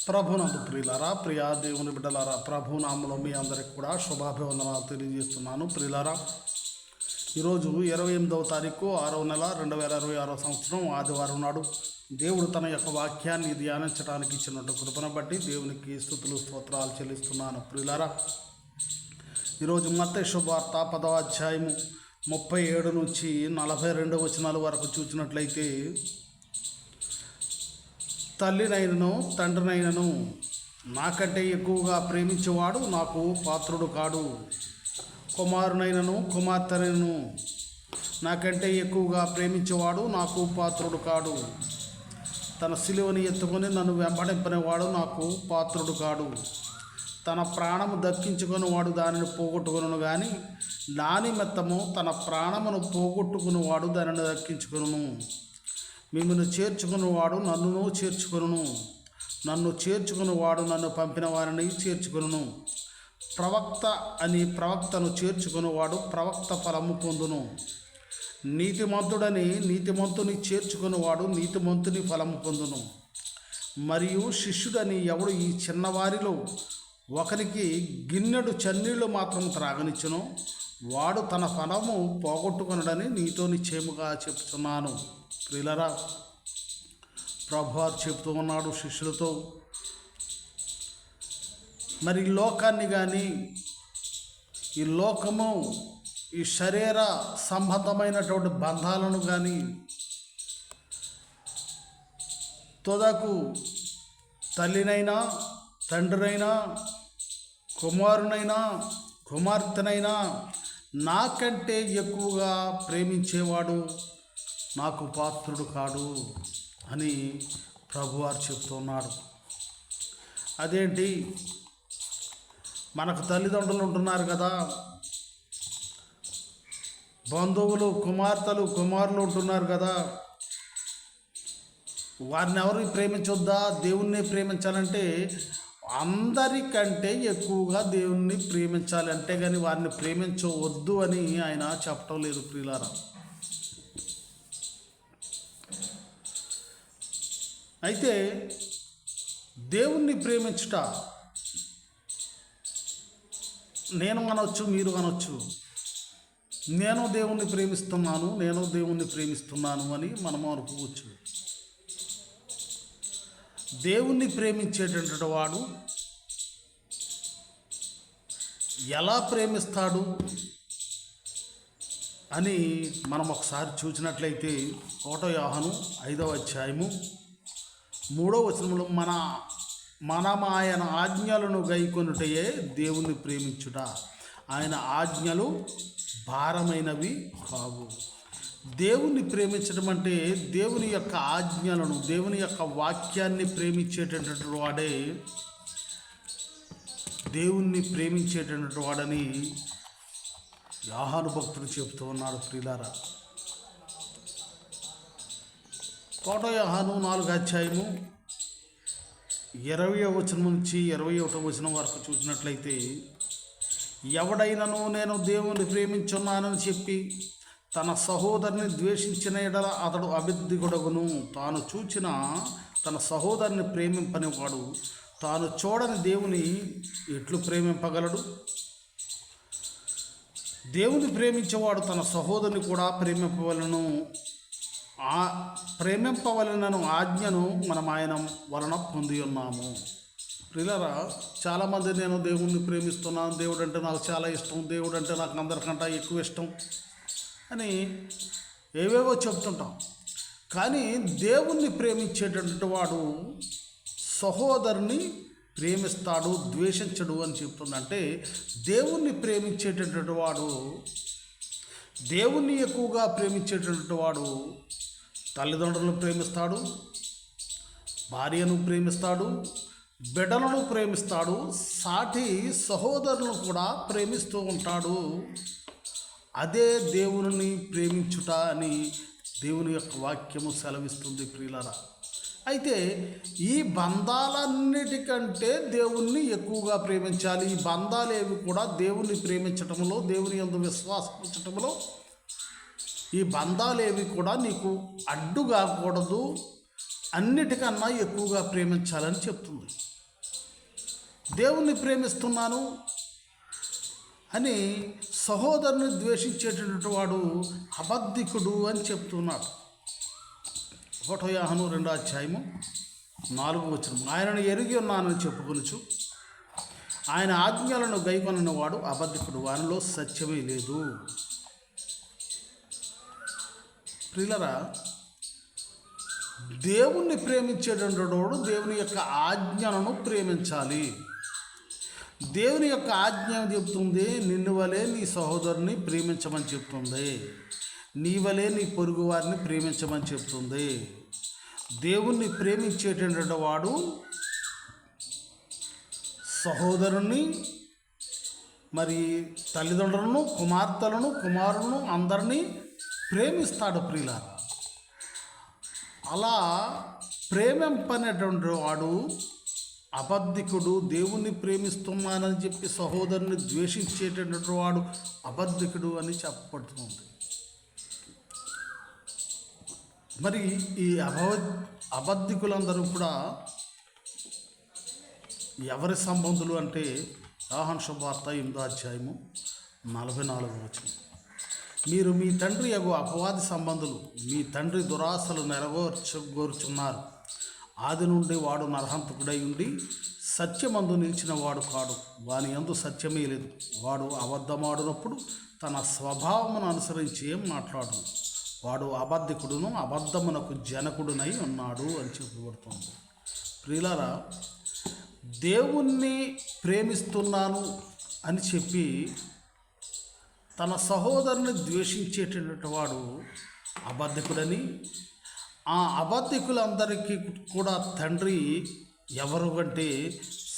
ప్రభునందు ప్రియులారా, ప్రియా దేవుని బిడ్డలారా, ప్రభునామలో మీ అందరికి కూడా శుభాభివందనాలు తెలియజేస్తున్నాను. ప్రియులారా, ఈరోజు 28వ తారీఖు 6వ నెల 2026 సంవత్సరం ఆదివారం నాడు దేవుడు తన యొక్క వాక్యాన్ని ధ్యానించడానికి ఇచ్చినట్టు కృపను బట్టి దేవునికి స్తుతులు స్తోత్రాలు చెల్లిస్తున్నాను. ప్రియులారా, ఈరోజు మత్తయి శుభవార్త 10వ అధ్యాయము 37 నుంచి 42 వచనాల వరకు చూసినట్లయితే, తల్లినైనను తండ్రినైనను నాకంటే ఎక్కువగా ప్రేమించేవాడు నాకు పాత్రుడు కాడు. కుమారునైనను కుమార్తెనైనను నాకంటే ఎక్కువగా ప్రేమించేవాడు నాకు పాత్రుడు కాడు. తన సిలువని ఎత్తుకొని నన్ను వెంబడింపనేవాడు నాకు పాత్రుడు కాడు. తన ప్రాణము దక్కించుకునేవాడు దానిని పోగొట్టుకును, కానీ నా నిమిత్తము తన ప్రాణమును పోగొట్టుకునేవాడు దానిని దక్కించుకును. మిమ్మల్ని చేర్చుకున్నవాడు నన్నును చేర్చుకును, నన్ను చేర్చుకున్నవాడు నన్ను పంపిన వారిని చేర్చుకును. ప్రవక్త అని ప్రవక్తను చేర్చుకున్నవాడు ప్రవక్త ఫలము పొందును. నీతిమంతుడని నీతిమంతుని చేర్చుకున్నవాడు నీతిమంతుని ఫలము పొందును. మరియు శిష్యుడని ఎవడు ఈ చిన్నవారిలో ఒకరికి గిన్నెడు చన్నీళ్లు మాత్రం త్రాగనిచ్చును, వాడు తన ఫలము పోగొట్టుకునడని నీతో నిశ్చయముగా చెప్తున్నాను. ప్రియులారా, ప్రభువారు చెప్తూ ఉన్నాడు శిష్యులతో, మరి ఈ లోకాన్ని కానీ, ఈ లోకము ఈ శరీర సంబంధమైనటువంటి బంధాలను కానీ తొదకు తల్లినైనా తండ్రినైనా కుమారునైనా కుమార్తెనైనా నాకంటే ఎక్కువగా ప్రేమించేవాడు నాకు పాత్రుడు కాడు అని ప్రభువారు చెప్తున్నాడు. అదేంటి, మనకు తల్లిదండ్రులు ఉంటున్నారు కదా, బంధువులు కుమార్తెలు కుమారులు ఉంటున్నారు కదా, వారిని ఎవరిని ప్రేమించొద్దా? దేవుణ్ణి ప్రేమించాలంటే అందరికంటే ఎక్కువగా దేవుణ్ణి ప్రేమించాలి, అంటే కానీ వారిని ప్రేమించవద్దు అని ఆయన చెప్పటం లేదు. ప్రియులారా, అయితే దేవుణ్ణి ప్రేమించుట నేను అనొచ్చు, మీరు అనొచ్చు, నేను దేవుణ్ణి ప్రేమిస్తున్నాను, నేను దేవుణ్ణి ప్రేమిస్తున్నాను అని మనం అనుకోవచ్చు. దేవుణ్ణి ప్రేమించేటటువంటి వాడు ఎలా ప్రేమిస్తాడు అని మనం ఒకసారి చూసినట్లయితే 1 యోహాను 5వ అధ్యాయము 3వ వచనంలో మనం ఆయన ఆజ్ఞలను గైకొనుటయే దేవుణ్ణి ప్రేమించుట, ఆయన ఆజ్ఞలు భారమైనవి కావు. దేవుణ్ణి ప్రేమించడం అంటే దేవుని యొక్క ఆజ్ఞలను, దేవుని యొక్క వాక్యాన్ని ప్రేమించేటటువంటి వాడే దేవుణ్ణి ప్రేమించేటటువంటి వాడని యోహాను భక్తుడు చెబుతూ ఉన్నాడు. ప్రియులారా, 1 యోహాను 4వ అధ్యాయము 20వ వచనం నుంచి 21వ వచనం వరకు చూసినట్లయితే, ఎవడైనను నేను దేవుని ప్రేమించున్నానని చెప్పి తన సహోదరుని ద్వేషించిన ఎడల అతడు అబద్ధికుడగును. తాను చూచిన తన సహోదరుని ప్రేమింపనివాడు తాను చూడని దేవుని ఎట్లు ప్రేమింపగలడు? దేవుని ప్రేమించేవాడు తన సహోదరుని కూడా ప్రేమింపవలనను ఆజ్ఞను మనం ఆయన వలన పొంది ఉన్నాము. ప్రియులారా, చాలామంది నేను దేవుణ్ణి ప్రేమిస్తున్నాను, దేవుడు అంటే నాకు చాలా ఇష్టం, దేవుడు అంటే నాకు అందరికంటే ఎక్కువ ఇష్టం అని ఏవేవో చెప్తుంటాం. కానీ దేవుణ్ణి ప్రేమించేటటువంటి వాడు సహోదరుని ప్రేమిస్తాడు, ద్వేషించడు అని చెప్తుందంటే, దేవుణ్ణి ప్రేమించేటటువంటి వాడు, దేవుణ్ణి ఎక్కువగా ప్రేమించేటటువంటి వాడు తల్లిదండ్రులను ప్రేమిస్తాడు, భార్యను ప్రేమిస్తాడు, బిడ్డలను ప్రేమిస్తాడు, సాటి సహోదరులను కూడా ప్రేమిస్తూ ఉంటాడు. అదే దేవుని ప్రేమించుట అని దేవుని యొక్క వాక్యము సెలవిస్తుంది. ప్రియులారా, అయితే ఈ బంధాలన్నిటికంటే దేవుణ్ణి ఎక్కువగా ప్రేమించాలి. ఈ బంధాలేవి కూడా దేవుణ్ణి ప్రేమించటంలో, దేవుని యందు విశ్వాసం ఉంచటంలో ఈ బంధాలేవి కూడా నీకు అడ్డు కాకూడదు, అన్నిటికన్నా ఎక్కువగా ప్రేమించాలని చెప్తుంది. దేవుణ్ణి ప్రేమిస్తున్నాను అని సహోదరుని ద్వేషించేటటువంటి వాడు అబద్ధికుడు అని చెప్తున్నాడు. 1 యోహాను 2:4 ఆయనను ఎరిగి ఉన్నానని చెప్పుకొనుచు ఆయన ఆజ్ఞలను గైకొనని వాడు అబద్ధికుడు, వానిలో సత్యమే లేదు. ప్రియులరా, దేవుణ్ణి ప్రేమించేటటువంటి వాడు దేవుని యొక్క ఆజ్ఞలను ప్రేమించాలి. దేవుని యొక్క ఆజ్ఞ చెప్తుంది, నిన్ను వలే నీ సహోదరుని ప్రేమించమని చెప్తుంది, నీ వలే నీ పొరుగు వారిని ప్రేమించమని చెప్తుంది. దేవుణ్ణి ప్రేమించేటటువంటి వాడు సహోదరుని, మరి తల్లిదండ్రులను, కుమార్తెలను, కుమారులను అందరినీ ప్రేమిస్తాడు. ప్రియులారా, అలా ప్రేమింపనేటువంటి వాడు అబద్ధికుడు. దేవుణ్ణి ప్రేమిస్తున్నానని చెప్పి సహోదరుని ద్వేషించేటటువంటి వాడు అబద్ధికుడు అని చెప్పబడుతుంది. మరి ఈ అబద్ధికులందరూ కూడా ఎవరి సంబంధులు అంటే యోహాను శుభవార్త 8:44 మీరు మీ తండ్రి యగు అపవాది సంబంధులు, మీ తండ్రి దురాశలు నెరవేర్చగోరుచున్నారు. ఆది నుండి వాడు నరహంతకుడై ఉండి సత్యమందు నిలిచిన వాడు కాడు, వాని యందు సత్యమే లేదు. వాడు అబద్ధమాడినప్పుడు తన స్వభావమును అనుసరించి ఏం మాట్లాడును. వాడు అబద్ధికుడును అబద్ధమునకు జనకుడునై ఉన్నాడు అని చెప్పబడుతుంది. ప్రియులారా, దేవుణ్ణి ప్రేమిస్తున్నాను అని చెప్పి తన సహోదరుని ద్వేషించేటటువంటి వాడు అబద్ధికుడని, ఆ అబద్ధికులందరికీ కూడా తండ్రి ఎవరు అంటే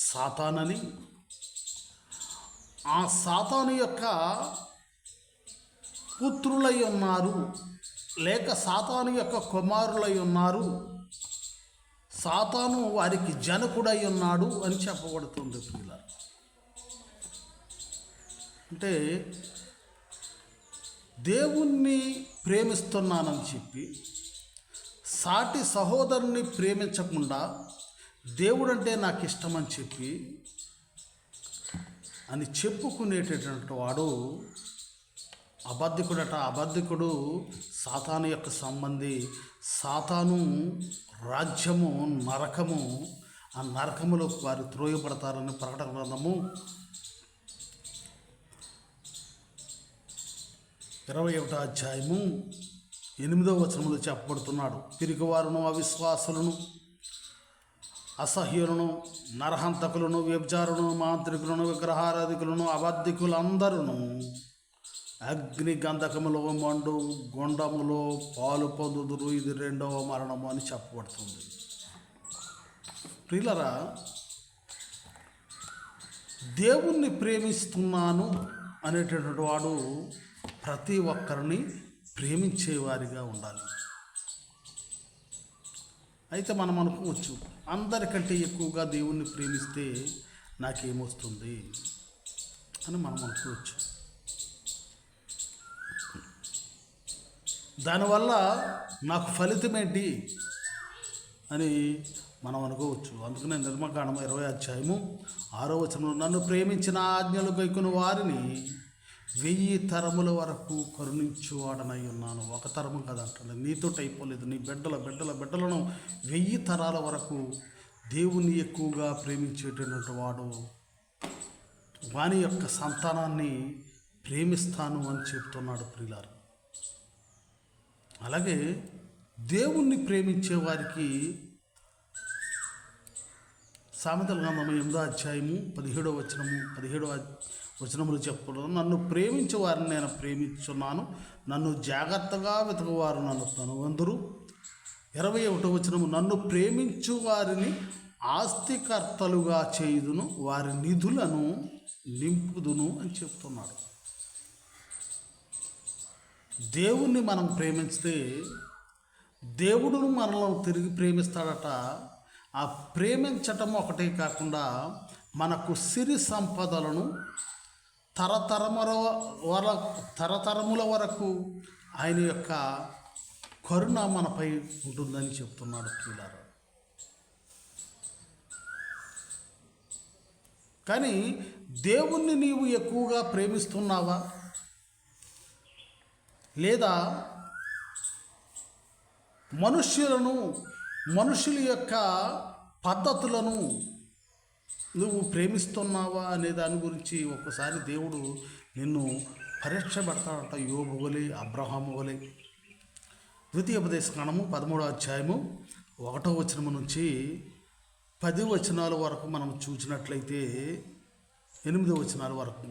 సాతానని, ఆ సాతాను యొక్క పుత్రులై ఉన్నారు, లేక సాతాను యొక్క కుమారులై ఉన్నారు, సాతాను వారికి జనకుడై ఉన్నాడు అని చెప్పబడుతుంది. పిల్లలు అంటే దేవుణ్ణి ప్రేమిస్తున్నానని చెప్పి సాటి సహోదరుని ప్రేమించకుండా దేవుడంటే నాకు ఇష్టమని చెప్పి అని చెప్పుకునేటటువంటి వాడు అబద్ధికుడట. అబద్ధికుడు సాతాను యొక్క సంబంధి. సాతాను రాజ్యము నరకము, ఆ నరకములో వారు త్రోయబడతారని ప్రకటన గ్రంథము 21:8 చెప్పబడుతున్నాడు. పిరికివారును, అవిశ్వాసులను, అసహ్యులను, నరహంతకులను, వ్యభిచారులను, మాంత్రికులను, విగ్రహారాధికులను, అబద్ధికులందరూ అగ్ని గంధకములో మండు గుండములో పాలు పొందుదురు, ఇది 2వ మరణము అని చెప్పబడుతుంది. ప్రియులరా, దేవుణ్ణి ప్రేమిస్తున్నాను అనేటటువంటి వాడు ప్రతి ఒక్కరిని ప్రేమించేవారిగా ఉండాలి. అయితే మనం అనుకోవచ్చు, అందరికంటే ఎక్కువగా దేవుణ్ణి ప్రేమిస్తే నాకేమొస్తుంది అని మనం అనుకోవచ్చు. దానివల్ల నాకు ఫలితం ఏంటి అని మనం అనుకోవచ్చు. అందుకనే నిర్మకాండం 20:6 నన్ను ప్రేమించిన ఆజ్ఞలు గైకొను వారిని 1000 తరముల వరకు కరుణించువాడనై ఉన్నాను. ఒక తరము కదంటే నీతోటి అయిపోలేదు, నీ బిడ్డలను 1000 తరాల వరకు దేవుణ్ణి ఎక్కువగా ప్రేమించేటటువంటి వాడు వాని యొక్క సంతానాన్ని ప్రేమిస్తాను అని చెప్తున్నాడు. ప్రియులారా, అలాగే దేవుణ్ణి ప్రేమించే వారికి సామెతల గ్రంథం 8:17 చెప్పడం, నన్ను ప్రేమించే వారిని నేను ప్రేమించున్నాను, నన్ను జాగ్రత్తగా వెతకవారు నన్ను కనుగొందురు. 21 నన్ను ప్రేమించు వారిని ఆస్తికర్తలుగా చేయుదును, వారి నిధులను నింపుదును అని చెప్తున్నాడు. దేవుణ్ణి మనం ప్రేమిస్తే దేవుడును మనల్ని తిరిగి ప్రేమిస్తాడట. ఆ ప్రేమించటం ఒకటే కాకుండా మనకు సిరి సంపదలను తరతరముల వరకు ఆయన యొక్క కరుణ మనపై ఉంటుందని చెప్తున్నాడు. ప్రియులారా, కానీ దేవుణ్ణి నీవు ఎక్కువగా ప్రేమిస్తున్నావా? లేదా మనుషుల యొక్క పద్ధతులను నువ్వు ప్రేమిస్తున్నావా అనే దాని గురించి ఒకసారి దేవుడు నిన్ను పరీక్ష పెడతాడట. యోబు వలె, అబ్రహాము వలె. ద్వితీయోపదేశకాండము 13వ అధ్యాయము 1వ వచనము నుంచి 10 వచనాల వరకు మనం చూసినట్లయితే 8 వచనాల వరకు,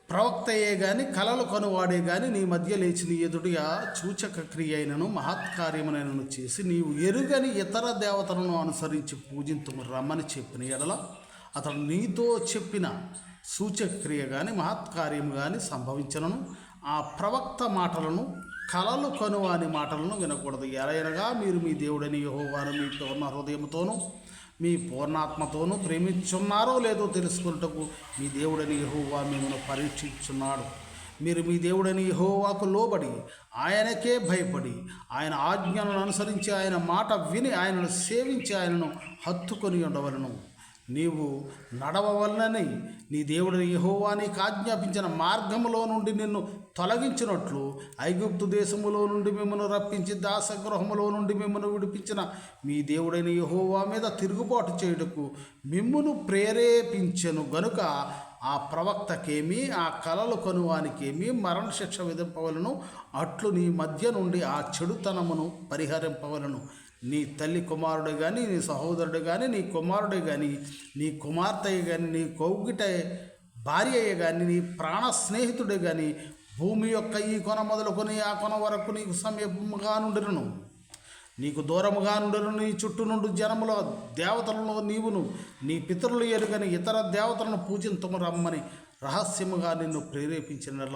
ప్రవక్తయే గాని కలలు కనువాడే గాని నీ మధ్య లేచి నీ ఎదుటిగా సూచక క్రియ అయినను మహత్కార్యమునైనను చేసి నీవు ఎరుగని ఇతర దేవతలను అనుసరించి పూజింతుము రమ్మని చెప్పిన ఎడల అతడు నీతో చెప్పిన సూచక క్రియ కానీ మహత్కార్యము కానీ సంభవించనను. ఆ ప్రవక్త మాటలను, కలలు కనువాని మాటలను వినకూడదు. ఎలయనగా మీరు మీ దేవుడని యెహోవాను మీ పూర్ణ హృదయముతోనూ మీ పూర్ణాత్మతోనూ ప్రేమించున్నారో లేదో తెలుసుకున్నటకు మీ దేవుడని యెహోవా మిమ్మల్ని పరీక్షించున్నాడు. మీరు మీ దేవుడని యెహోవాకు లోబడి ఆయనకే భయపడి ఆయన ఆజ్ఞలను అనుసరించి ఆయన మాట విని ఆయనను సేవించి ఆయనను హత్తుకొని ఉండవలను. నీవు నడవవలనని నీ దేవుడిని యెహోవా నీకు ఆజ్ఞాపించిన మార్గములో నుండి నిన్ను తొలగించినట్లు ఐగుప్తు దేశములో నుండి మిమ్మల్ని రప్పించి దాసగృహములో నుండి మిమ్మల్ని విడిపించిన మీ దేవుడైన యెహోవా మీద తిరుగుబాటు చేయుటకు మిమ్మును ప్రేరేపించెను గనుక ఆ ప్రవక్తకేమీ ఆ కలలు కనువానికేమీ మరణశిక్ష విధింపవలను. అట్లు నీ మధ్య నుండి ఆ చెడుతనమును పరిహరింపవలను. నీ తల్లి కుమారుడే కానీ, నీ సహోదరుడు కానీ, నీ కుమారుడే కానీ, నీ కుమార్తె కానీ, నీ కౌగిట భార్యయే కానీ, నీ ప్రాణ స్నేహితుడే కానీ భూమి యొక్క ఈ కొన మొదలుకొని ఆ కొన వరకు నీకు సమీపముగా నుండిను, నీకు దూరముగా నుండిను. నీ చుట్టూ నుండి జనముల దేవతలలో నీవును నీ పితరులు ఎరుగని ఇతర దేవతలను పూజింతుము రమ్మని రహస్యముగా నిన్ను ప్రేరేపించిన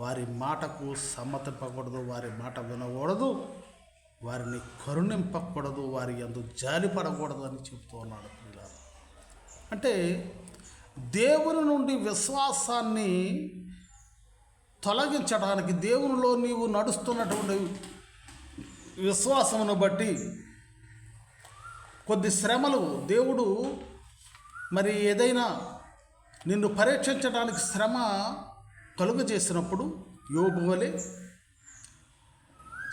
వారి మాటకు సమ్మతింపకూడదు, వారి మాట వినకూడదు, వారిని కరుణింపకూడదు, వారి యందు జాలిపడకూడదు అని చెప్తూ ఉన్నాడు. అంటే దేవుని నుండి విశ్వాసాన్ని తొలగించడానికి, దేవునిలో నీవు నడుస్తున్నటువంటి విశ్వాసమును బట్టి కొద్ది శ్రమలు దేవుడు మరి ఏదైనా నిన్ను పరీక్షించడానికి శ్రమ కలుగజేసినప్పుడు యోబు వలె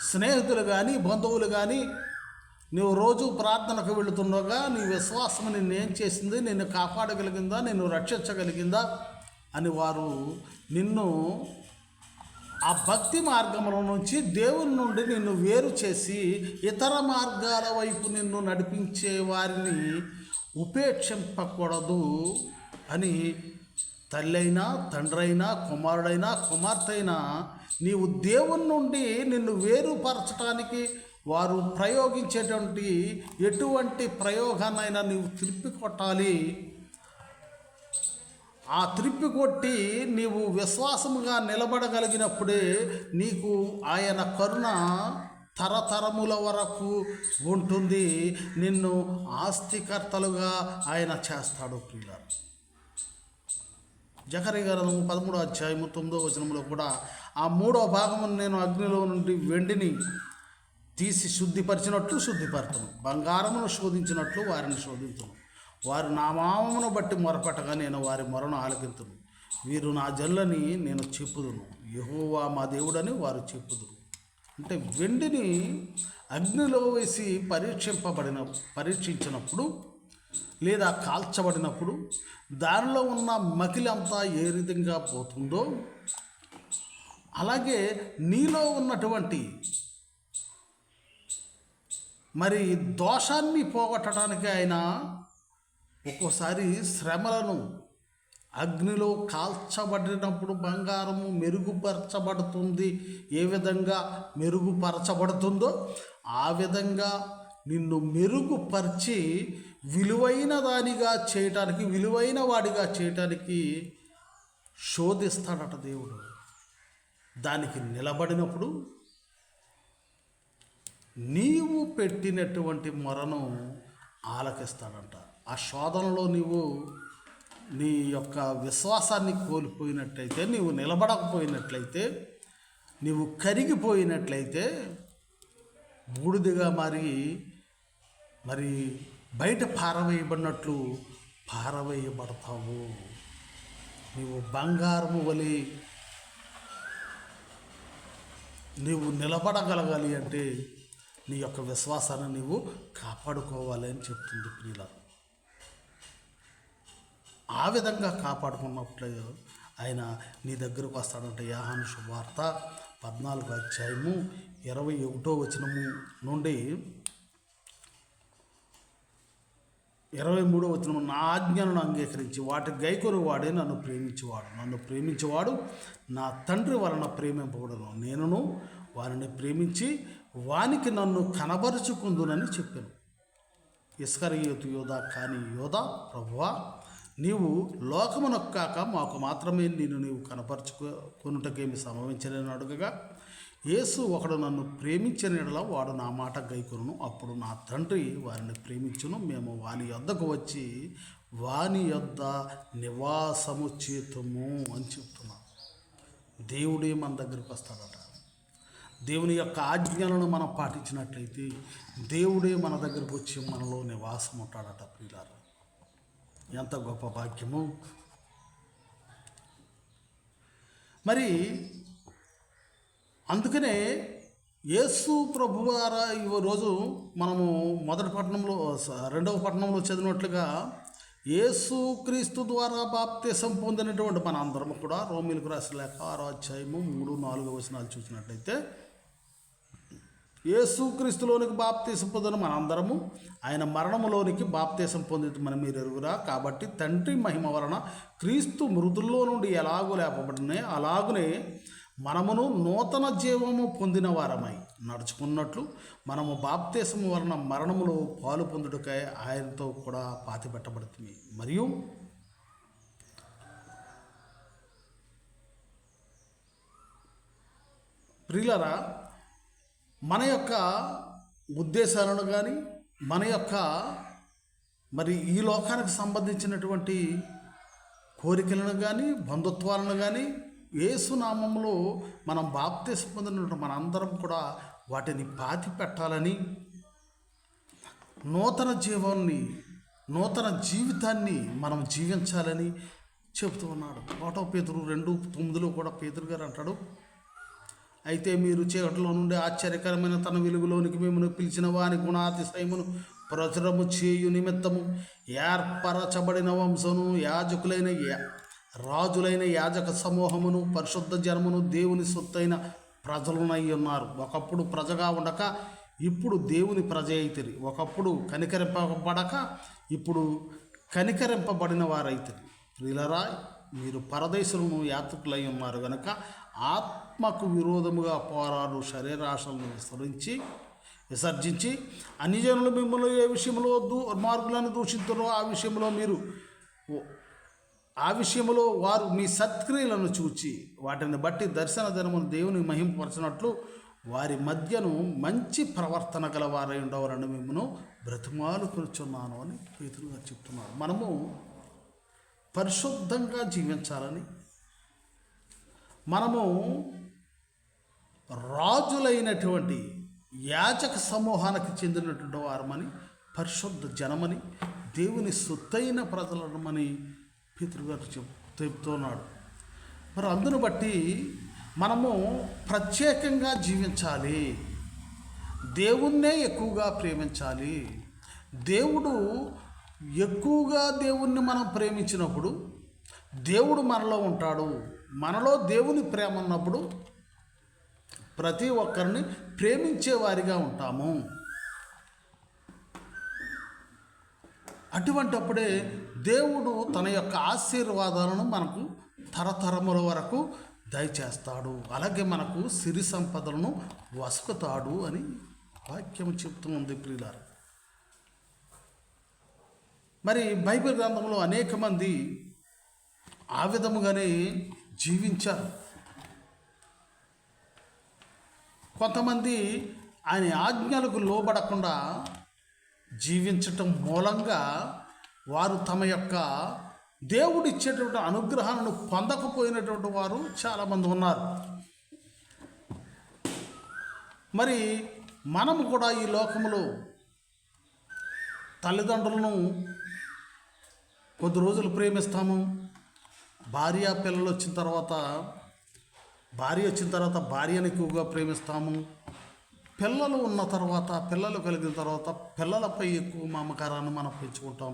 స్నేహితులు కానీ, బంధువులు కానీ, నువ్వు రోజు ప్రార్థనకు వెళుతుండగా నీ విశ్వాసం నిన్నేం చేసింది, నిన్ను కాపాడగలిగిందా, నిన్ను రక్షించగలిగిందా అని వారు నిన్ను ఆ భక్తి మార్గంలో నుంచి దేవుని నుండి నిన్ను వేరు చేసి ఇతర మార్గాల వైపు నిన్ను నడిపించే వారిని ఉపేక్షింపకూడదు అని తల్లైనా, తండ్రైనా, కుమారుడైనా, కుమార్తె అయినా నీవు దేవుని నుండి నిన్ను వేరుపరచడానికి వారు ప్రయోగించేటువంటి ఎటువంటి ప్రయోగాన్నైనా నీవు త్రిప్పికొట్టాలి. ఆ త్రిప్పికొట్టి నీవు విశ్వాసముగా నిలబడగలిగినప్పుడే నీకు ఆయన కరుణ తరతరముల వరకు ఉంటుంది. నిన్ను ఆస్తికర్తలుగా ఆయన చేస్తాడు. ప్రియులారా, జకరియా గ్రంథము 13వ అధ్యాయము 9వ వచనంలో కూడా ఆ 3వ భాగమును నేను అగ్నిలో నుండి వెండిని తీసి శుద్ధిపరిచినట్లు శుద్ధిపరచును, బంగారమును శోధించినట్లు వారిని శోధించును. వారు నా నామమును బట్టి మొరపెట్టగా నేను వారి మొరను ఆలకింతును. వీరు నా జనులని నేను చెప్పుదును, యెహోవా మా దేవుడని వారు చెప్పుదురు. అంటే వెండిని అగ్నిలో వేసి పరీక్షించినప్పుడు లేదా కాల్చబడినప్పుడు దానిలో ఉన్న మకిలంతా ఏ విధంగా పోతుందో అలాగే నీలో ఉన్నటువంటి మరి దోషాన్ని పోగొట్టడానికి ఆయన ఒక్కోసారి శ్రమలను అగ్నిలో కాల్చబడినప్పుడు బంగారము మెరుగుపరచబడుతుంది. ఏ విధంగా మెరుగుపరచబడుతుందో ఆ విధంగా నిన్ను మెరుగుపరిచి విలువైన దానిగా చేయటానికి, విలువైన వాడిగా చేయటానికి శోధిస్తాడట దేవుడు. దానికి నిలబడినప్పుడు నీవు పెట్టినటువంటి మొరను ఆలకిస్తాడంట. ఆ శోధనలో నీవు నీ యొక్క విశ్వాసాన్ని కోల్పోయినట్లయితే, నీవు నిలబడకపోయినట్లయితే, నీవు కరిగిపోయినట్లయితే, బూడిదగా మరి బయట పారవేయబడినట్లు పారవేయబడతావు. నీవు బంగారము వలె నీవు నిలబడగలగాలి అంటే నీ యొక్క విశ్వాసాన్ని నీవు కాపాడుకోవాలి అని చెప్తుంది ప్రియుల. ఆ విధంగా కాపాడుకున్నప్పుడు ఆయన నీ దగ్గరకు వస్తాడంటే యోహాను శుభవార్త 14వ అధ్యాయము 21వ వచనము నుండి 23వ వచనము, నా ఆజ్ఞలను అంగీకరించి వాటి గైకొను వాడే నన్ను ప్రేమించేవాడు నా తండ్రి వలన ప్రేమింపబడను, నేనును వారిని ప్రేమించి వానికి నన్ను కనబరుచుకుందునని చెప్పాను. ఇస్కరియోతు యోధా కాని యోధా, ప్రభువా నీవు లోకమునొక్కాక మాకు మాత్రమే నీవు కనపరుచుకొనుటకేమి సంభవించలేని అడుగగా, యేసు ఒకడు నన్ను ప్రేమించిన యెడల వాడు నా మాట గైకొనును, అప్పుడు నా తండ్రి వారిని ప్రేమించును, మేము వాని యొద్దకు వచ్చి వాని యొద్ద నివాసము చేతుము అని చెప్తున్నాం. దేవుడే మన దగ్గరికి వస్తాడట. దేవుని యొక్క ఆజ్ఞలను మనం పాటించినట్లయితే దేవుడే మన దగ్గరకు వచ్చి మనలో నివాసం ఉంటాడట. ప్రియులారా, ఎంత గొప్ప భాగ్యము. మరి అందుకనే యేసు ప్రభు ద్వారా ఈరోజు మనము మొదటి పట్టణంలో 2వ పట్టణంలో చదివినట్లుగా యేసు క్రీస్తు ద్వారా బాప్తిసం పొందినటువంటి మన అందరం కూడా రోమీలకు రాసిన లేఖ 6వ అధ్యాయము 3, 4 వచనాలు చూసినట్లయితే యేసు క్రీస్తులోనికి బాప్తిసం పొందిన మనందరము ఆయన మరణములోనికి బాప్తిసం పొంది మనం మీరు ఎరుగురా. కాబట్టి తండ్రి మహిమ వలన క్రీస్తు మృతుల్లో నుండి ఎలాగూ లేపబడినే అలాగునే మనమును నూతన జీవము పొందిన వారమై నడుచుకున్నట్లు మనము బాప్తిసము వలన మరణములో పాలు పొందుటకై ఆయనతో కూడా పాతిపెట్టబడుతుంది. మరియు ప్రియులారా, మన యొక్క ఉద్దేశాలను కానీ మన యొక్క మరి ఈ లోకానికి సంబంధించినటువంటి కోరికలను కానీ బంధుత్వాలను కానీ యేసునామంలో మనం బాప్తిసం పొందినటువంటి మనందరం కూడా వాటిని పాతి పెట్టాలని, నూతన జీవితాన్ని మనం జీవించాలని చెబుతూ ఉన్నాడు. 1 పేతురు 2:9 కూడా పేతురు గారు అంటాడు, అయితే మీరు చీకటిలో నుండి ఆశ్చర్యకరమైన తన వెలుగులోనికి మిమ్మల్ని పిలిచిన వాని గుణాతిశయమును ప్రచురము చేయు నిమిత్తము ఏర్పరచబడిన వంశమును రాజులైన యాజక సమూహమును పరిశుద్ధ జనమును దేవుని సొత్తైన ప్రజలునై ఉన్నారు. ఒకప్పుడు ప్రజగా ఉండక ఇప్పుడు దేవుని ప్రజ అయితిరి, ఒకప్పుడు కనికరింపబడక ఇప్పుడు కనికరింపబడిన వారైతిరి. ప్రియులారా, మీరు పరదేశులను యాత్రికులై ఉన్నారు కనుక ఆత్మకు విరోధముగా పోరాడు శరీరాశలను విసర్జించి అన్యజనులు మిమ్మల్ని ఏ విషయంలో మార్గులను దూషిస్తారో ఆ విషయంలో వారు మీ సత్క్రియలను చూచి వాటిని బట్టి దర్శన దినమును దేవుని మహింపరచినట్లు వారి మధ్యను మంచి ప్రవర్తన గల వారై ఉండవాలని మిమ్మల్ని బ్రతిమాలుకొనుచున్నాను అని పేతురు గారు చెప్తున్నారు. మనము పరిశుద్ధంగా జీవించాలని, మనము రాజులైనటువంటి యాజక సమూహానికి చెందినటువంటి వారమని, పరిశుద్ధ జనమని, దేవుని సొత్తైన ప్రజలమని పేతురు గారు చెప్తున్నాడు. మరి అందును బట్టి మనము ప్రత్యేకంగా జీవించాలి, దేవుణ్ణే ఎక్కువగా ప్రేమించాలి. దేవుణ్ణి మనం ప్రేమించినప్పుడు దేవుడు మనలో ఉంటాడు. మనలో దేవుని ప్రేమ ఉన్నప్పుడు ప్రతి ఒక్కరిని ప్రేమించే వారిగా ఉంటాము. అటువంటప్పుడే దేవుడు తన యొక్క ఆశీర్వాదాలను మనకు తరతరముల వరకు దయచేస్తాడు. అలాగే మనకు సిరి సంపదలను వసుకుతాడు అని వాక్యం చెప్తూ ఉంది. ప్రియులారా, మరి బైబిల్ గ్రంథంలో అనేక మంది ఆ విధముగానే జీవించారు. కొంతమంది ఆయన ఆజ్ఞలకు లోబడకుండా జీవించటం మూలంగా వారు తమ యొక్క దేవుడిచ్చేటువంటి అనుగ్రహాలను పొందకపోయినటువంటి వారు చాలామంది ఉన్నారు. మరి మనము కూడా ఈ లోకములో తల్లిదండ్రులను కొద్ది రోజులు ప్రేమిస్తాము, భార్య వచ్చిన తర్వాత భార్యను ఎక్కువగా ప్రేమిస్తాము. పిల్లలు ఉన్న తర్వాత, పిల్లలు కలిగిన తర్వాత పిల్లలపై ఎక్కువ మమకారాన్ని మనం పెంచుకుంటాం,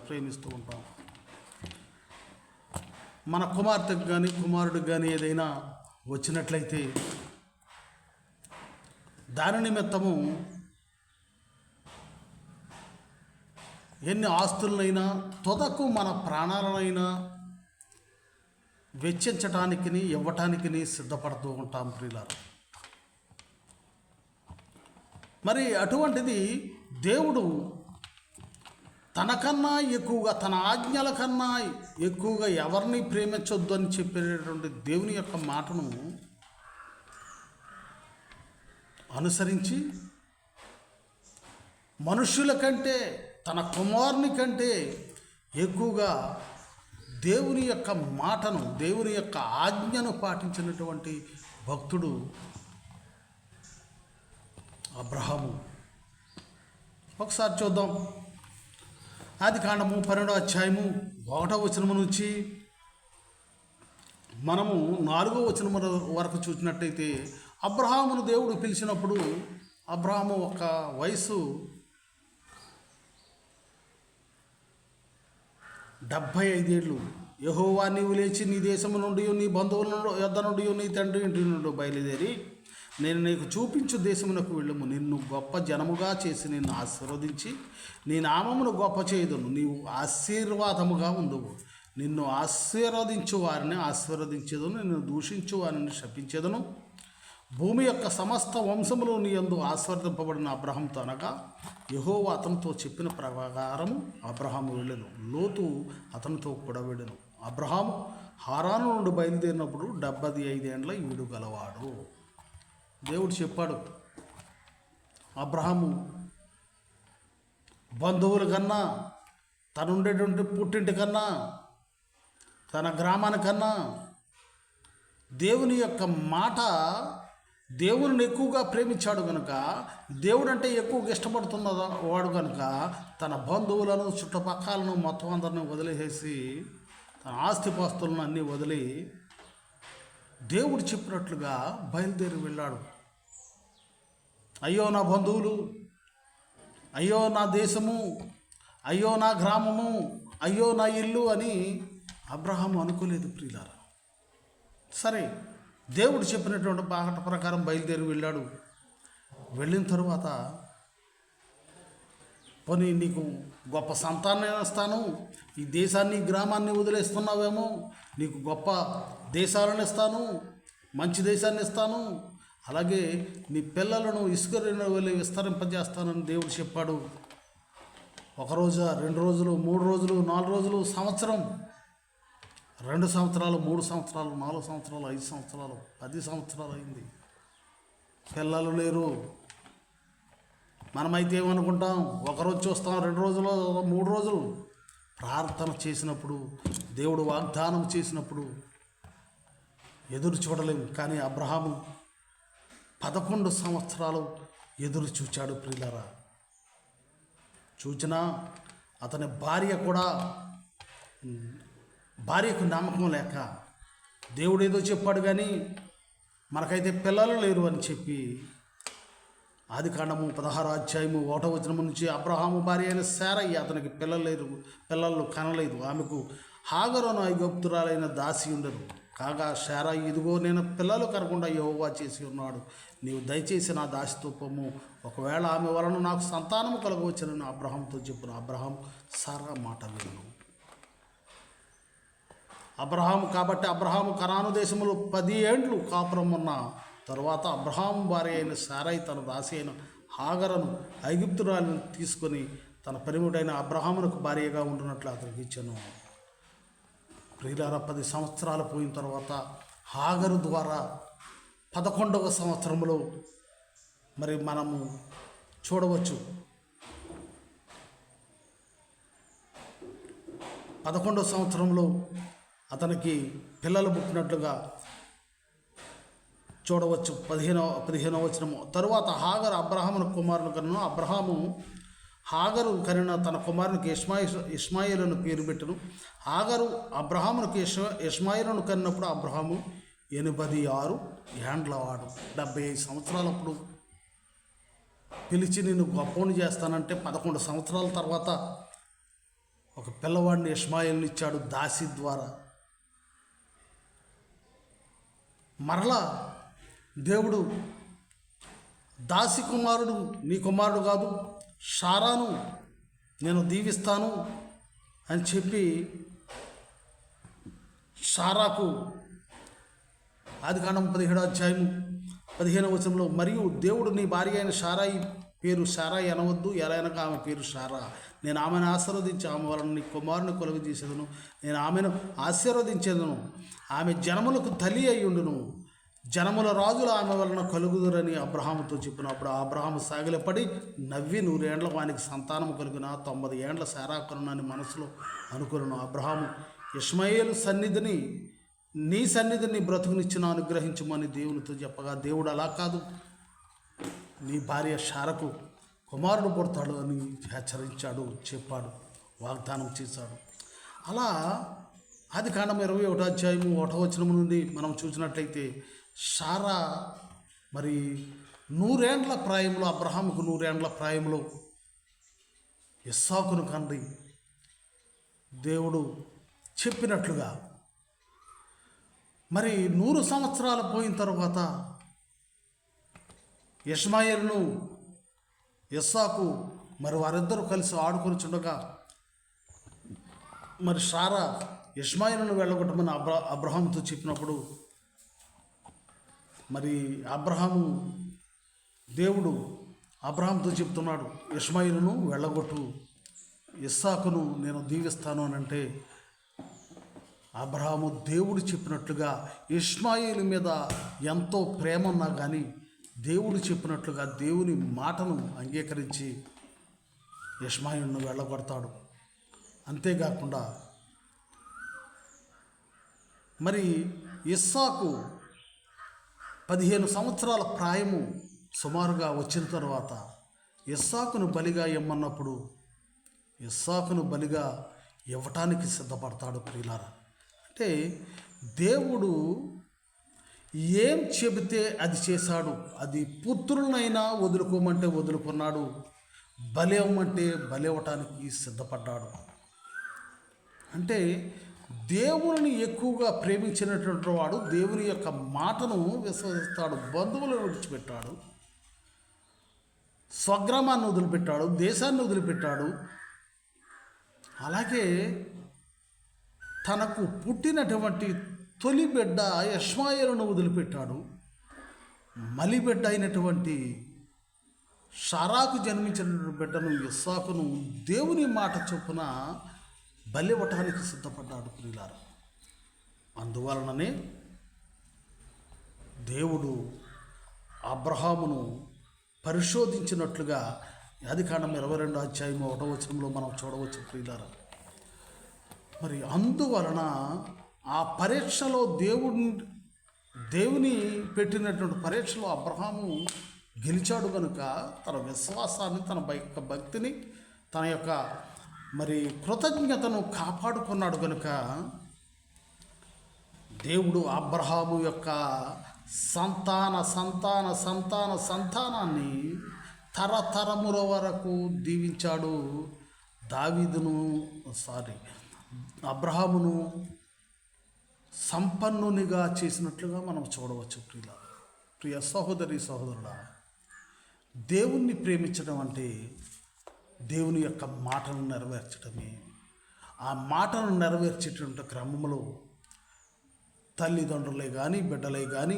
ప్రేమిస్తూ ఉంటాం. మన కుమార్తెకు కానీ కుమారుడికి కానీ ఏదైనా వచ్చినట్లయితే దాని నిమిత్తము ఎన్ని ఆస్తులనైనా తుదకు మన ప్రాణాలనైనా వెచ్చించటానికి ఇవ్వటానికి సిద్ధపడుతూ ఉంటాం ప్రియులారా. మరి అటువంటిది దేవుడు తనకన్నా ఎక్కువగా, తన ఆజ్ఞల కన్నా ఎక్కువగా ఎవరిని ప్రేమించొద్దు అని చెప్పేటటువంటి దేవుని యొక్క మాటను అనుసరించి మనుష్యుల కంటే, తన కుమారుని కంటే ఎక్కువగా దేవుని యొక్క మాటను, దేవుని యొక్క ఆజ్ఞను పాటించినటువంటి భక్తుడు అబ్రహాము. ఒకసారి చూద్దాం. ఆదికాండము 12వ అధ్యాయము 1వ వచనము నుంచి మనము 4వ వచనము వరకు చూసినట్టయితే, అబ్రహామును దేవుడు పిలిచినప్పుడు అబ్రహాము ఒక వయసు 75 ఏళ్ళు. యెహోవా నీవు లేచి నీ దేశము నుండి, నీ బంధువుల యొద్ద నుండి, నీ తండ్రి ఇంటి నుండి బయలుదేరి నేను నీకు చూపించు దేశమునకు వెళ్ళము. నిన్ను గొప్ప జనముగా చేసి నిన్ను ఆశీర్వదించి నీ నామమును గొప్ప చేయుదును. నీవు ఆశీర్వాదముగా ఉండువు. నిన్ను ఆశీర్వదించు వారిని ఆశీర్వదించేదను, నిన్ను దూషించు వారిని శపించేదను. భూమి యొక్క సమస్త వంశములు నీ యందు ఆశీర్వదింపబడిన అబ్రహాముతో అనగా యెహోవా అతనితో చెప్పిన ప్రకారము అబ్రహాము వెళ్ళెను. లోతు అతనితో కూడా వెళ్ళెను. అబ్రహాము హారాను నుండి బయలుదేరినప్పుడు 75 ఏండ్ల ఈడు గలవాడు. దేవుడు చెప్పాడు, అబ్రహాము బంధువుల కన్నా, తను ఉండేటువంటి పుట్టింటి కన్నా, తన గ్రామానికన్నా దేవుని యొక్క మాట, దేవుని ఎక్కువగా ప్రేమించాడు కనుక, దేవుడు అంటే ఎక్కువగా ఇష్టపడుతున్న వాడు కనుక తన బంధువులను, చుట్టుపక్కలను మొత్తం అందరిని వదిలేసేసి, తన ఆస్తిపాస్తులను అన్నీ వదిలి దేవుడు చెప్పినట్లుగా బయలుదేరి వెళ్ళాడు. అయ్యో నా బంధువులు, అయ్యో నా దేశము, అయ్యో నా గ్రామము, అయ్యో నా ఇల్లు అని అబ్రహాము అనుకోలేదు ప్రియులారా. సరే, దేవుడు చెప్పినటువంటి బాట ప్రకారం బయలుదేరి వెళ్ళాడు. వెళ్ళిన తరువాత, పోనీ నీకు గొప్ప సంతానం ఇస్తాను, ఈ దేశాన్ని, గ్రామాన్ని వదిలేస్తున్నావేమో, నీకు గొప్ప దేశాలను ఇస్తాను, మంచి దేశాన్ని ఇస్తాను, అలాగే నీ పిల్లలను ఇసుక వెళ్ళి విస్తరింపజేస్తానని దేవుడు చెప్పాడు. 1 రోజు, 2 రోజులు, 3 రోజులు, 4 రోజులు, సంవత్సరం, 2 సంవత్సరాలు, 3 సంవత్సరాలు, 4 సంవత్సరాలు, 5 సంవత్సరాలు, 10 సంవత్సరాలు అయింది. పిల్లలు లేరు. మనమైతే ఏమనుకుంటాం, 1 రోజు చూస్తాం, 2 రోజులు, 3 రోజులు. ప్రార్థన చేసినప్పుడు, దేవుడు వాగ్దానం చేసినప్పుడు ఎదురు చూడలేము. కానీ అబ్రహాము 11 సంవత్సరాలు ఎదురు చూచాడు ప్రియులారా. చూచినా అతని భార్యకు నమ్మకం లేక, దేవుడు ఏదో చెప్పాడు కానీ మనకైతే పిల్లలు లేరు అని చెప్పి, ఆదికాండము 16వ అధ్యాయము 1వ వచనం నుంచి, అబ్రహాము భార్య అయిన శారయ్య అతనికి పిల్లలు కనలేదు. ఆమెకు హాగరు అను ఐగుప్తురాలైన దాసి ఉండదు. కాగా శారయ్య, ఇదిగో నేను పిల్లలు కనకుండా యెహోవా చేసి ఉన్నాడు, నీవు దయచేసి నా దాసితో పొమ్ము, ఒకవేళ ఆమె వలన నాకు సంతానము కలగవచ్చునని అబ్రహాముతో చెప్పును. అబ్రహాము సారా మాట విను. అబ్రహాము కనాను దేశములో 10 ఏండ్లు కాపురం ఉన్న తరువాత అబ్రహాము భార్య అయిన శారై తన దాసి అయిన హాగరను ఐగుప్తురాలను తీసుకొని తన పరిముడైన అబ్రహామునకు భార్యగా ఉంటున్నట్లు అతనికి ఇచ్చాను. ప్రియులారా, 10 సంవత్సరాలు పోయిన తర్వాత హాగరు ద్వారా 11వ సంవత్సరంలో మరి మనము చూడవచ్చు, 11వ సంవత్సరంలో అతనికి పిల్లలు పుట్టినట్లుగా చూడవచ్చు. 15వ వచనము, తరువాత హాగరు అబ్రహామును కుమారుని కనును. అబ్రహాము హాగరు కనిన తన కుమారునికి ఇష్మాయిలను పేరు పెట్టెను. హాగరు అబ్రహామునికి ఇష్మాయిలను కన్నప్పుడు అబ్రహాము 86 ఏండ్లవాడు. 75 సంవత్సరాలప్పుడు పిలిచి నిన్ను గొప్పని చేస్తానంటే 11 సంవత్సరాల తర్వాత ఒక పిల్లవాడిని ఇష్మాయిల్ని ఇచ్చాడు దాసి ద్వారా. మరలా దేవుడు దాసి కుమారుడు నీ కుమారుడు కాదు, షారాను నేను దీవిస్తాను అని చెప్పి షారాకు ఆదికాండం 17 వచనంలో, మరియు దేవుడు నీ భార్య అయిన షారాయి పేరు షారాయి అనవద్దు, ఎలా అనగా ఆమె పేరు షారా. నేను ఆమెను ఆశీర్వదించి ఆమె వలన నీ కుమారుని కొలుగు చేసేదను. నేను ఆమెను ఆశీర్వదించేదను. ఆమె జనములకు తల్లి అయ్యుండును. జనముల రాజులు ఆమె వలన కలుగుదురని అబ్రహాముతో చెప్పినప్పుడు అబ్రహాము సాగిలపడి నవ్వి 100 ఏండ్ల వానికి సంతానము కలిగిన 90 ఏండ్ల శారా కనునని మనసులో అనుకున్నాను. అబ్రహాము ఇష్మాయేలు సన్నిధిని నీ సన్నిధిని బ్రతుకునిచ్చిన అనుగ్రహించమని దేవునితో చెప్పగా, దేవుడు అలా కాదు, నీ భార్య షారకు కుమారుడు పుడతాడు అని హెచ్చరించాడు, చెప్పాడు, వాగ్దానం చేశాడు. అలా ఆదికాండం 21 వచనం నుండి మనం చూసినట్లయితే షారా మరి 100 ఏండ్ల ప్రాయంలో, అబ్రహాముకు 100 ఏండ్ల ప్రాయంలో ఇస్సాకును కంది దేవుడు చెప్పినట్లుగా. మరి 100 సంవత్సరాలు పోయిన తర్వాత ఇష్మాయేలును ఇస్సాకు మరి వారిద్దరూ కలిసి ఆడుకొనిచుండగా మరి షారా ఇష్మాయేలును వెళ్ళగొట్టమని అబ్రహాముతో చెప్పినప్పుడు మరి దేవుడు అబ్రహాముతో చెప్తున్నాడు, ఇష్మాయేలును వెళ్ళగొట్టు, ఇస్సాకును నేను దీవిస్తాను అని అంటే అబ్రహాము దేవుడు చెప్పినట్లుగా ఇష్మాయేలు మీద ఎంతో ప్రేమ ఉన్నా కానీ దేవుడు చెప్పినట్లుగా దేవుని మాటను అంగీకరించి ఇష్మాయేలును వెళ్ళగొడతాడు. అంతేకాకుండా మరి ఇస్సాకు 15 సంవత్సరాల ప్రాయము సుమారుగా వచ్చిన తర్వాత ఇస్సాకును బలిగా ఇమ్మన్నప్పుడు ఇస్సాకును బలిగా ఇవ్వటానికి సిద్ధపడతాడు. ప్రియులారా, అంటే దేవుడు ఏం చెబితే అది చేశాడు. అది పుత్రులనైనా వదులుకోమంటే వదులుకున్నాడు, బలి ఇవ్వమంటే బలి ఇవ్వటానికి సిద్ధపడ్డాడు. అంటే దేవుని ఎక్కువగా ప్రేమించినటువంటి వాడు దేవుని యొక్క మాటను విశ్వసిస్తాడు. బంధువులను విడిచిపెట్టాడు, స్వగ్రామాన్ని వదిలిపెట్టాడు, దేశాన్ని వదిలిపెట్టాడు. అలాగే తనకు పుట్టినటువంటి తొలి బిడ్డ ఇష్మాయేలును వదిలిపెట్టాడు. మలి బిడ్డ అయినటువంటి షారాకు జన్మించిన బిడ్డను ఇస్సాకును దేవుని మాట చొప్పున బలి ఇవ్వటానికి సిద్ధపడ్డాడు. ప్రియులారా, అందువలననే దేవుడు అబ్రహామును పరిశోధించినట్లుగా ఆదికాండం 22 వచనంలో మనం చూడవచ్చు. ప్రియులారా, మరి అందువలన ఆ పరీక్షలో దేవుని పెట్టినటువంటి పరీక్షలో అబ్రహాము గెలిచాడు కనుక తన విశ్వాసాన్ని, తన యొక్క భక్తిని, తన యొక్క మరి కృతజ్ఞతను కాపాడుకున్నాడు కనుక దేవుడు అబ్రహాము యొక్క సంతానాన్ని తరతరముల వరకు దీవించాడు. అబ్రహామును సంపన్నునిగా చేసినట్లుగా మనం చూడవచ్చు. ప్రియ సహోదరి సహోదరుడా, దేవుణ్ణి ప్రేమించడం అంటే దేవుని యొక్క మాటను నెరవేర్చడమే. ఆ మాటను నెరవేర్చేటువంటి క్రమంలో తల్లిదండ్రులే కానీ బిడ్డలే కానీ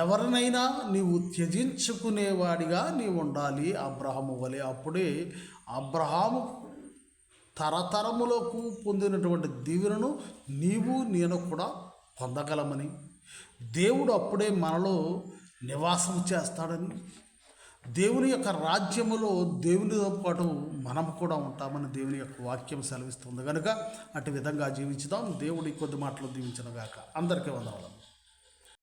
ఎవరినైనా నీవు త్యజించుకునేవాడిగా నీవు ఉండాలి అబ్రహాము వలె. అప్పుడే అబ్రహాము తరతరములకు పొందినటువంటి దీవెనను నీవు నేను కూడా పొందగలమని, దేవుడు అప్పుడే మనలో నివాసం చేస్తాడని, దేవుని యొక్క రాజ్యములో దేవునితో పాటు మనం కూడా ఉంటామని దేవుని యొక్క వాక్యం సెలవిస్తుంది కనుక అటు విధంగా జీవించుదాం. దేవుడి కొద్ది మాటలు దీవించను గాక. అందరికీ వందనాలు.